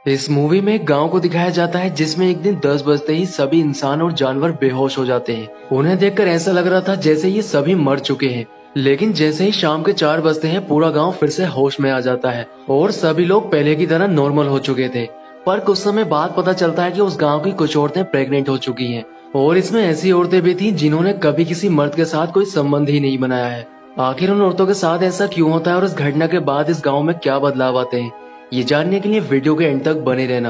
इस मूवी में एक गांव को दिखाया जाता है जिसमें एक दिन 10 बजते ही सभी इंसान और जानवर बेहोश हो जाते हैं। उन्हें देखकर ऐसा लग रहा था जैसे ये सभी मर चुके हैं। लेकिन जैसे ही शाम के 4 बजते हैं पूरा गांव फिर से होश में आ जाता है और सभी लोग पहले की तरह नॉर्मल हो चुके थे। पर कुछ समय बाद पता चलता है कि उस गाँव की कुछ औरतें प्रेग्नेंट हो चुकी है और इसमें ऐसी औरतें भी थी जिन्होंने कभी किसी मर्द के साथ कोई संबंध ही नहीं बनाया है। आखिर उन औरतों के साथ ऐसा क्यों होता है और इस घटना के बाद इस गाँव में क्या बदलाव आते हैं, ये जानने के लिए वीडियो के एंड तक बने रहना।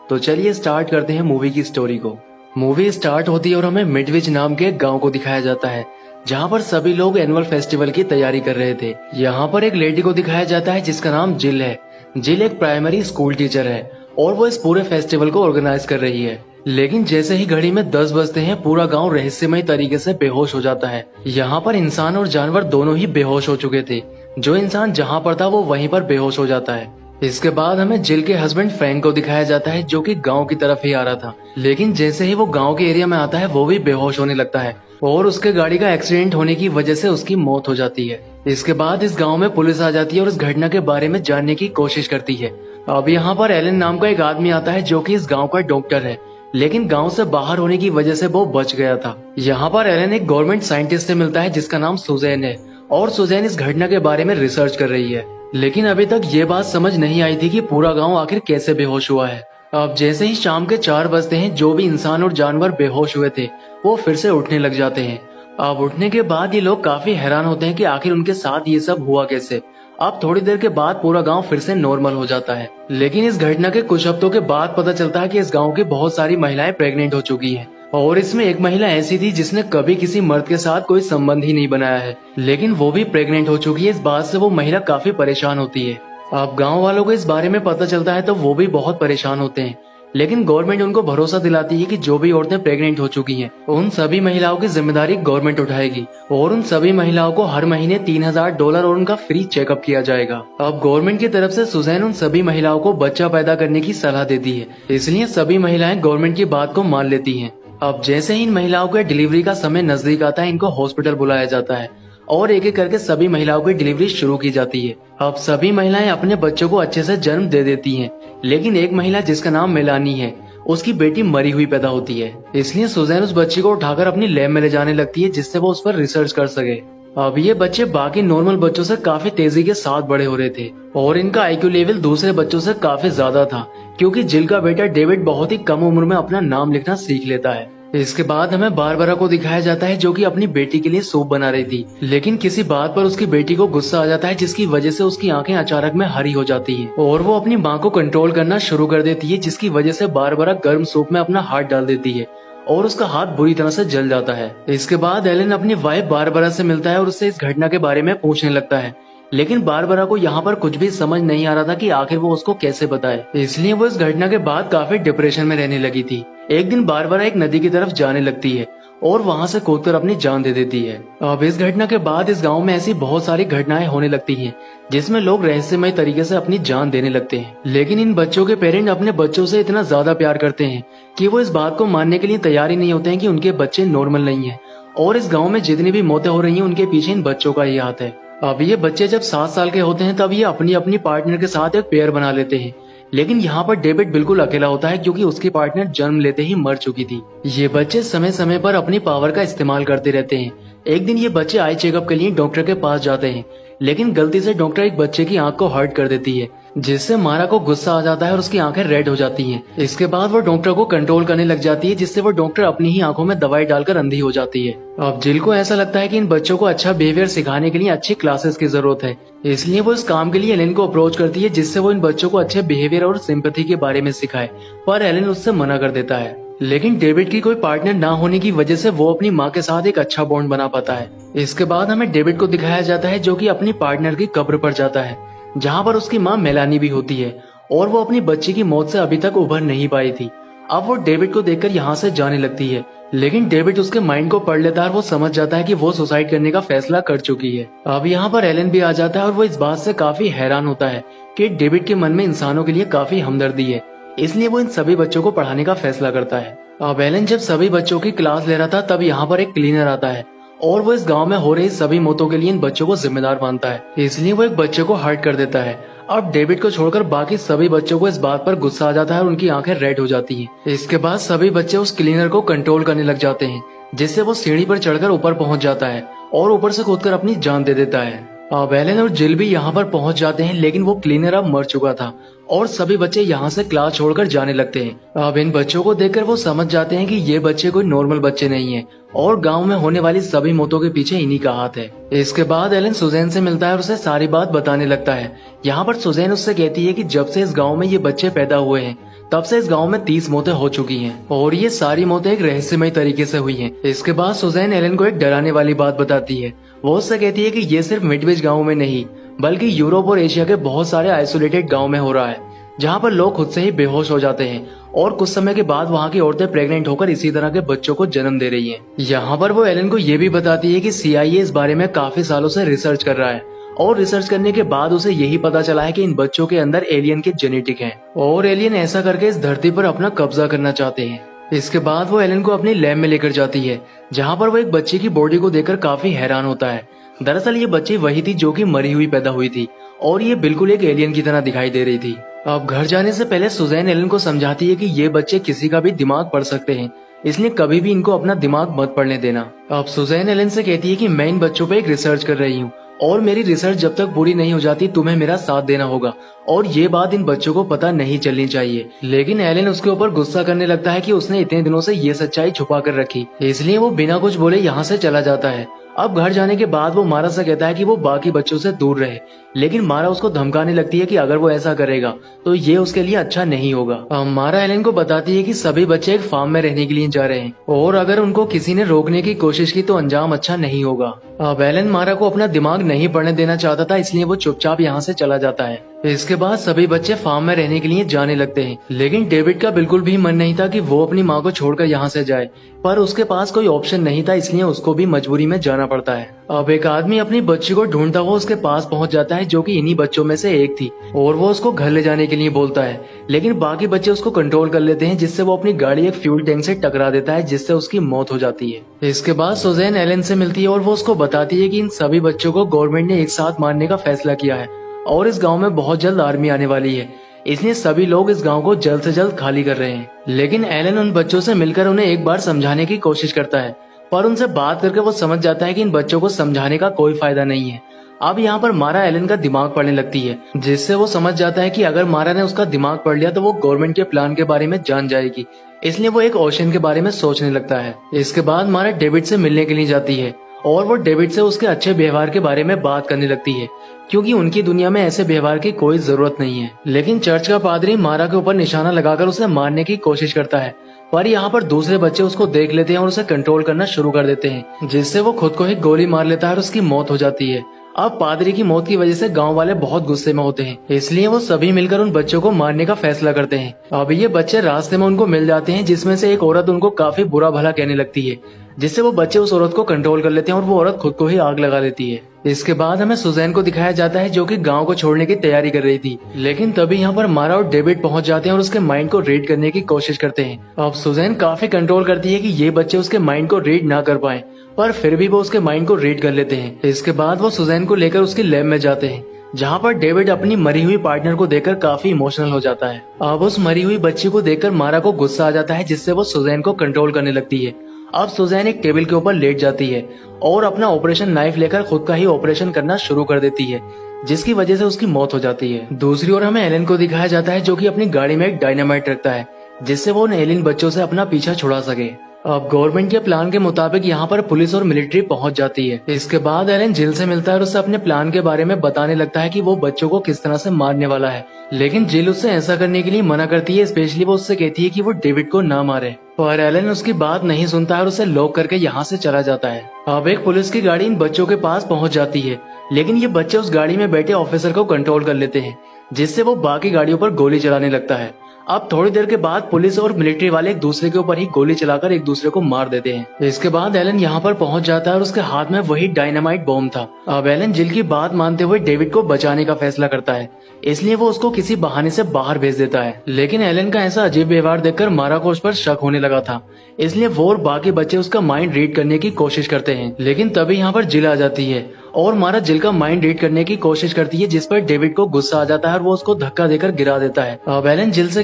तो चलिए स्टार्ट करते हैं मूवी की स्टोरी को। मूवी स्टार्ट होती है और हमें मिडविच नाम के एक गांव को दिखाया जाता है जहां पर सभी लोग एनुअल फेस्टिवल की तैयारी कर रहे थे। यहाँ पर एक लेडी को दिखाया जाता है जिसका नाम जिल है। जिल एक प्राइमरी स्कूल टीचर है और वो इस पूरे फेस्टिवल को ऑर्गेनाइज कर रही है। लेकिन जैसे ही घड़ी में 10 बजते हैं पूरा गांव रहस्यमय तरीके से बेहोश हो जाता है। यहाँ पर इंसान और जानवर दोनों ही बेहोश हो चुके थे। जो इंसान जहाँ पर था वो वहीं पर बेहोश हो जाता है। इसके बाद हमें जिल के हस्बैंड फ्रैंक को दिखाया जाता है जो कि गांव की तरफ ही आ रहा था। लेकिन जैसे ही वो गांव के एरिया में आता है वो भी बेहोश होने लगता है और उसके गाड़ी का एक्सीडेंट होने की वजह से उसकी मौत हो जाती है। इसके बाद इस गांव में पुलिस आ जाती है और इस घटना के बारे में जानने की कोशिश करती है। अब यहाँ पर एलन नाम का एक आदमी आता है जो कि इस गाँव का डॉक्टर है, लेकिन गांव से बाहर होने की वजह से वो बच गया था। यहाँ पर एलन एक गवर्नमेंट साइंटिस्ट से मिलता है जिसका नाम सुजैन है और सुजैन इस घटना के बारे में रिसर्च कर रही है। लेकिन अभी तक ये बात समझ नहीं आई थी कि पूरा गांव आखिर कैसे बेहोश हुआ है। अब जैसे ही शाम के 4 बजते हैं जो भी इंसान और जानवर बेहोश हुए थे वो फिर से उठने लग जाते हैं। अब उठने के बाद ये लोग काफी हैरान होते हैं कि आखिर उनके साथ ये सब हुआ कैसे। अब थोड़ी देर के बाद पूरा गांव फिर से नॉर्मल हो जाता है। लेकिन इस घटना के कुछ हफ्तों के बाद पता चलता है कि इस गांव की बहुत सारी महिलाएं प्रेग्नेंट हो चुकी हैं और इसमें एक महिला ऐसी थी जिसने कभी किसी मर्द के साथ कोई संबंध ही नहीं बनाया है, लेकिन वो भी प्रेग्नेंट हो चुकी है। इस बात से वो महिला काफी परेशान होती है। अब गांव वालों को इस बारे में पता चलता है तो वो भी बहुत परेशान होते हैं। लेकिन गवर्नमेंट उनको भरोसा दिलाती है कि जो भी औरतें प्रेग्नेंट हो चुकी हैं उन सभी महिलाओं की जिम्मेदारी गवर्नमेंट उठाएगी और उन सभी महिलाओं को हर महीने $3000 और उनका फ्री चेकअप किया जाएगा। अब गवर्नमेंट की तरफ से सुजैन उन सभी महिलाओं को बच्चा पैदा करने की सलाह देती है, इसलिए सभी महिलाएं गवर्नमेंट की बात को मान लेती हैं। अब जैसे ही इन महिलाओं के डिलीवरी का समय नजदीक आता है इनको हॉस्पिटल बुलाया जाता है और एक एक करके सभी महिलाओं की डिलीवरी शुरू की जाती है। अब सभी महिलाएं अपने बच्चों को अच्छे से जन्म दे देती हैं, लेकिन एक महिला जिसका नाम मेलानी है उसकी बेटी मरी हुई पैदा होती है। इसलिए सुजैन उस बच्ची को उठाकर अपनी लैब में ले जाने लगती है जिससे वो उस पर रिसर्च कर सके। अब ये बच्चे बाकी नॉर्मल बच्चों से काफी तेजी के साथ बड़े हो रहे थे और इनका आईक्यू लेवल दूसरे बच्चों से काफी ज्यादा था, क्योंकि जिल का बेटा डेविड बहुत ही कम उम्र में अपना नाम लिखना सीख लेता है। इसके बाद हमें बारबरा को दिखाया जाता है जो कि अपनी बेटी के लिए सूप बना रही थी, लेकिन किसी बात पर उसकी बेटी को गुस्सा आ जाता है जिसकी वजह से उसकी आंखें अचानक में हरी हो जाती हैं और वो अपनी मां को कंट्रोल करना शुरू कर देती है, जिसकी वजह से बारबरा गर्म सूप में अपना हाथ डाल देती है और उसका हाथ बुरी तरह से जल जाता है। इसके बाद एलन अपनी वाइफ बारबरा से मिलता है और उससे इस घटना के बारे में पूछने लगता है, लेकिन बारबरा को यहाँ पर कुछ भी समझ नहीं आ रहा था कि आखिर वो उसको कैसे बताए, इसलिए वो इस घटना के बाद काफी डिप्रेशन में रहने लगी थी। एक दिन बारबरा एक नदी की तरफ जाने लगती है और वहाँ से कूदकर अपनी जान दे देती है। अब इस घटना के बाद इस गांव में ऐसी बहुत सारी घटनाएं होने लगती हैं जिसमें लोग रहस्यमय तरीके से अपनी जान देने लगते हैं। लेकिन इन बच्चों के पेरेंट अपने बच्चों से इतना ज्यादा प्यार करते हैं कि वो इस बात को मानने के लिए तैयार ही नहीं होते हैं कि उनके बच्चे नॉर्मल नहीं है और इस गाँव में जितनी भी मौतें हो रही है उनके पीछे इन बच्चों का ही हाथ है। अब ये बच्चे जब 7 साल के होते हैं तब ये अपनी अपनी पार्टनर के साथ एक पेयर बना लेते हैं, लेकिन यहाँ पर डेविड बिल्कुल अकेला होता है क्योंकि उसकी पार्टनर जन्म लेते ही मर चुकी थी। ये बच्चे समय समय पर अपनी पावर का इस्तेमाल करते रहते हैं। एक दिन ये बच्चे आई चेकअप के लिए डॉक्टर के पास जाते हैं, लेकिन गलती से डॉक्टर एक बच्चे की आंख को हर्ट कर देती है, जिससे मारा को गुस्सा आ जाता है और उसकी आंखें रेड हो जाती हैं। इसके बाद वो डॉक्टर को कंट्रोल करने लग जाती है, जिससे वो डॉक्टर अपनी ही आंखों में दवाई डालकर अंधी हो जाती है। अब जिल को ऐसा लगता है कि इन बच्चों को अच्छा बिहेवियर सिखाने के लिए अच्छी क्लासेस की जरूरत है, इसलिए वो इस काम के लिए एलन को अप्रोच करती है जिससे वो इन बच्चों को अच्छे बिहेवियर और सिंपैथी के बारे में सिखाए, पर एलन उससे मना कर देता है। लेकिन डेविड की कोई पार्टनर ना होने की वजह से वो अपनी माँ के साथ एक अच्छा बॉन्ड बना पाता है। इसके बाद हमें डेविड को दिखाया जाता है जो कि अपनी पार्टनर की कब्र पर जाता है जहाँ पर उसकी माँ मेलानी भी होती है और वो अपनी बच्ची की मौत से अभी तक उभर नहीं पाई थी। अब वो डेविड को देखकर यहाँ से जाने लगती है, लेकिन डेविड उसके माइंड को पढ़ लेता है और वो समझ जाता है कि वो सुसाइड करने का फैसला कर चुकी है। अब यहाँ पर एलन भी आ जाता है और वो इस बात से काफी हैरान होता है कि डेविड के मन में इंसानों के लिए काफी हमदर्दी है, इसलिए वो इन सभी बच्चों को पढ़ाने का फैसला करता है। अब एलन जब सभी बच्चों की क्लास ले रहा था तब यहाँ पर एक क्लीनर आता है और वो इस गांव में हो रही सभी मौतों के लिए इन बच्चों को जिम्मेदार मानता है, इसलिए वो एक बच्चे को हर्ट कर देता है। अब डेविड को छोड़कर बाकी सभी बच्चों को इस बात पर गुस्सा आ जाता है और उनकी आंखें रेड हो जाती हैं। इसके बाद सभी बच्चे उस क्लीनर को कंट्रोल करने लग जाते हैं, जिससे वो सीढ़ी पर चढ़कर ऊपर पहुंच जाता है और ऊपर से कूदकर अपनी जान दे देता है। अब एलन और जिल भी यहाँ पर पहुंच जाते हैं, लेकिन वो क्लीनर अब मर चुका था और सभी बच्चे यहाँ से क्लास छोड़कर जाने लगते हैं। अब इन बच्चों को देखकर वो समझ जाते हैं कि ये बच्चे कोई नॉर्मल बच्चे नहीं हैं और गांव में होने वाली सभी मौतों के पीछे इन्हीं का हाथ है। इसके बाद एलन सुजैन से मिलता है और उसे सारी बात बताने लगता है। यहाँ पर सुजैन उससे कहती है कि जब से इस गाँव में ये बच्चे पैदा हुए हैं तब से इस गांव में 30 मौतें हो चुकी हैं और ये सारी मौतें एक रहस्यमय तरीके से हुई हैं। इसके बाद सुजैन एलन को एक डराने वाली बात बताती है। वो उससे कहती है कि ये सिर्फ मिडवेज गांव में नहीं बल्कि यूरोप और एशिया के बहुत सारे आइसोलेटेड गांव में हो रहा है, जहाँ पर लोग खुद से ही बेहोश हो जाते हैं और कुछ समय के बाद वहाँ की औरतें प्रेग्नेंट होकर इसी तरह के बच्चों को जन्म दे रही हैं। यहाँ पर वो एलन को ये भी बताती है कि CIA इस बारे में काफी सालों से रिसर्च कर रहा है और रिसर्च करने के बाद उसे यही पता चला है कि इन बच्चों के अंदर एलियन के जेनेटिक हैं और एलियन ऐसा करके इस धरती पर अपना कब्जा करना चाहते हैं। इसके बाद वो एलन को अपनी लैब में लेकर जाती है, जहाँ पर वो एक बच्चे की बॉडी को देखकर काफी हैरान होता है। दरअसल ये बच्ची वही थी जो कि मरी हुई पैदा हुई थी और ये बिल्कुल एक एलियन की तरह दिखाई दे रही थी। अब घर जाने से पहले सुजैन एलन को समझाती है कि ये बच्चे किसी का भी दिमाग पढ़ सकते हैं, इसलिए कभी भी इनको अपना दिमाग मत पढ़ने देना। अब सुजैन एलन से कहती है कि मैं इन बच्चों पे एक रिसर्च कर रही हूँ और मेरी रिसर्च जब तक पूरी नहीं हो जाती तुम्हें मेरा साथ देना होगा और ये बात इन बच्चों को पता नहीं चलनी चाहिए। लेकिन एलन उसके ऊपर गुस्सा करने लगता है कि उसने इतने दिनों से ये सच्चाई छुपा कर रखी, इसलिए वो बिना कुछ बोले यहाँ से चला जाता है। अब घर जाने के बाद वो मारा से कहता है कि वो बाकी बच्चों से दूर रहे, लेकिन मारा उसको धमकाने लगती है कि अगर वो ऐसा करेगा तो ये उसके लिए अच्छा नहीं होगा। मारा एलन को बताती है कि सभी बच्चे एक फार्म में रहने के लिए जा रहे हैं और अगर उनको किसी ने रोकने की कोशिश की तो अंजाम अच्छा नहीं होगा। अब एलन मारा को अपना दिमाग नहीं पढ़ने देना चाहता था, इसलिए वो चुपचाप यहाँ से चला जाता है। इसके बाद सभी बच्चे फार्म में रहने के लिए जाने लगते हैं, लेकिन डेविड का बिल्कुल भी मन नहीं था कि वो अपनी माँ को छोड़कर यहाँ से जाए, पर उसके पास कोई ऑप्शन नहीं था, इसलिए उसको भी मजबूरी में जाना पड़ता है। अब एक आदमी अपनी बच्ची को ढूंढता हुआ उसके पास पहुंच जाता है, जो कि इन्हीं बच्चों में से एक थी, और वो उसको घर ले जाने के लिए बोलता है, लेकिन बाकी बच्चे उसको कंट्रोल कर लेते हैं, जिससे वो अपनी गाड़ी एक फ्यूल टैंक से टकरा देता है, जिससे उसकी मौत हो जाती है। इसके बाद सुजैन एलन से मिलती है और वो उसको बताती है कि इन सभी बच्चों को गवर्नमेंट ने एक साथ मारने का फैसला किया है और इस गांव में बहुत जल्द आर्मी आने वाली है, इसलिए सभी लोग इस गांव को जल्द से जल्द खाली कर रहे हैं। लेकिन एलन उन बच्चों से मिलकर उन्हें एक बार समझाने की कोशिश करता है, पर उनसे बात करके वो समझ जाता है कि इन बच्चों को समझाने का कोई फायदा नहीं है। अब यहाँ पर मारा एलन का दिमाग पढ़ने लगती है, जिससे वो समझ जाता है कि अगर मारा ने उसका दिमाग पढ़ लिया तो वो गवर्नमेंट के प्लान के बारे में जान जाएगी, इसलिए वो एक ओशन के बारे में सोचने लगता है। इसके बाद मारा डेविड से मिलने के लिए जाती है और वो डेविड से उसके अच्छे व्यवहार के बारे में बात करने लगती है, क्योंकि उनकी दुनिया में ऐसे व्यवहार की कोई जरूरत नहीं है। लेकिन चर्च का पादरी मारा के ऊपर निशाना लगाकर उसे मारने की कोशिश करता है, पर यहाँ पर दूसरे बच्चे उसको देख लेते हैं और उसे कंट्रोल करना शुरू कर देते हैं, जिससे वो खुद को ही गोली मार लेता है और उसकी मौत हो जाती है। अब पादरी की मौत की वजह से गांव वाले बहुत गुस्से में होते हैं, इसलिए वो सभी मिलकर उन बच्चों को मारने का फैसला करते हैं। अब ये बच्चे रास्ते में उनको मिल जाते हैं, जिसमें से एक औरत उनको काफी बुरा भला कहने लगती है, जिससे वो बच्चे उस औरत को कंट्रोल कर लेते हैं और वो औरत खुद को ही आग लगा लेती है। इसके बाद हमें सुजैन को दिखाया जाता है, जो कि गांव को छोड़ने की तैयारी कर रही थी, लेकिन तभी यहाँ पर मारा और डेविड पहुंच जाते हैं और उसके माइंड को रीड करने की कोशिश करते हैं। अब सुजैन काफी कंट्रोल करती है कि ये बच्चे उसके माइंड को रीड ना कर पाए, पर फिर भी वो उसके माइंड को रीड कर लेते हैं। इसके बाद वो सुजैन को लेकर उसकी लैब में जाते हैं, जहाँ पर डेविड अपनी मरी हुई पार्टनर को देखकर काफी इमोशनल हो जाता है। अब उस मरी हुई बच्ची को देखकर मारा को गुस्सा आ जाता है, जिससे वो सुजैन को कंट्रोल करने लगती है। अब सुजैन एक टेबल के ऊपर लेट जाती है और अपना ऑपरेशन नाइफ लेकर खुद का ही ऑपरेशन करना शुरू कर देती है, जिसकी वजह से उसकी मौत हो जाती है। दूसरी ओर हमें एलन को दिखाया जाता है, जो कि अपनी गाड़ी में एक डायनामाइट रखता है, जिससे वो उन एलियन बच्चों से अपना पीछा छुड़ा सके। अब गवर्नमेंट के प्लान के मुताबिक यहाँ पर पुलिस और मिलिट्री पहुंच जाती है। इसके बाद एलन जिल से मिलता है और उसे अपने प्लान के बारे में बताने लगता है कि वो बच्चों को किस तरह से मारने वाला है, लेकिन जिल उससे ऐसा करने के लिए मना करती है। स्पेशली वो उससे कहती है कि वो डेविड को ना मारे, पर एलन उसकी बात नहीं सुनता है और उसे लॉक करके यहाँ से चला जाता है। अब एक पुलिस की गाड़ी इन बच्चों के पास पहुंच जाती है, लेकिन ये बच्चे उस गाड़ी में बैठे ऑफिसर को कंट्रोल कर लेते हैं, जिससे वो बाकी गाड़ियों पर गोली चलाने लगता है। अब थोड़ी देर के बाद पुलिस और मिलिट्री वाले एक दूसरे के ऊपर ही गोली चलाकर एक दूसरे को मार देते हैं। इसके बाद एलन यहाँ पर पहुंच जाता है और उसके हाथ में वही डायनामाइट बॉम्ब था। अब एलन जिल की बात मानते हुए डेविड को बचाने का फैसला करता है, इसलिए वो उसको किसी बहाने से बाहर भेज देता है। लेकिन एलन का ऐसा अजीब व्यवहार देखकर मारा को उस पर शक होने लगा था, इसलिए वो और बाकी बच्चे उसका माइंड रीड करने की कोशिश करते हैं। लेकिन तभी यहाँ पर जिल आ जाती है और मारा जिल का माइंड रीड करने की कोशिश करती है, जिस पर डेविड को गुस्सा आ जाता है और वो उसको धक्का देकर गिरा देता है। अब एलन जिल से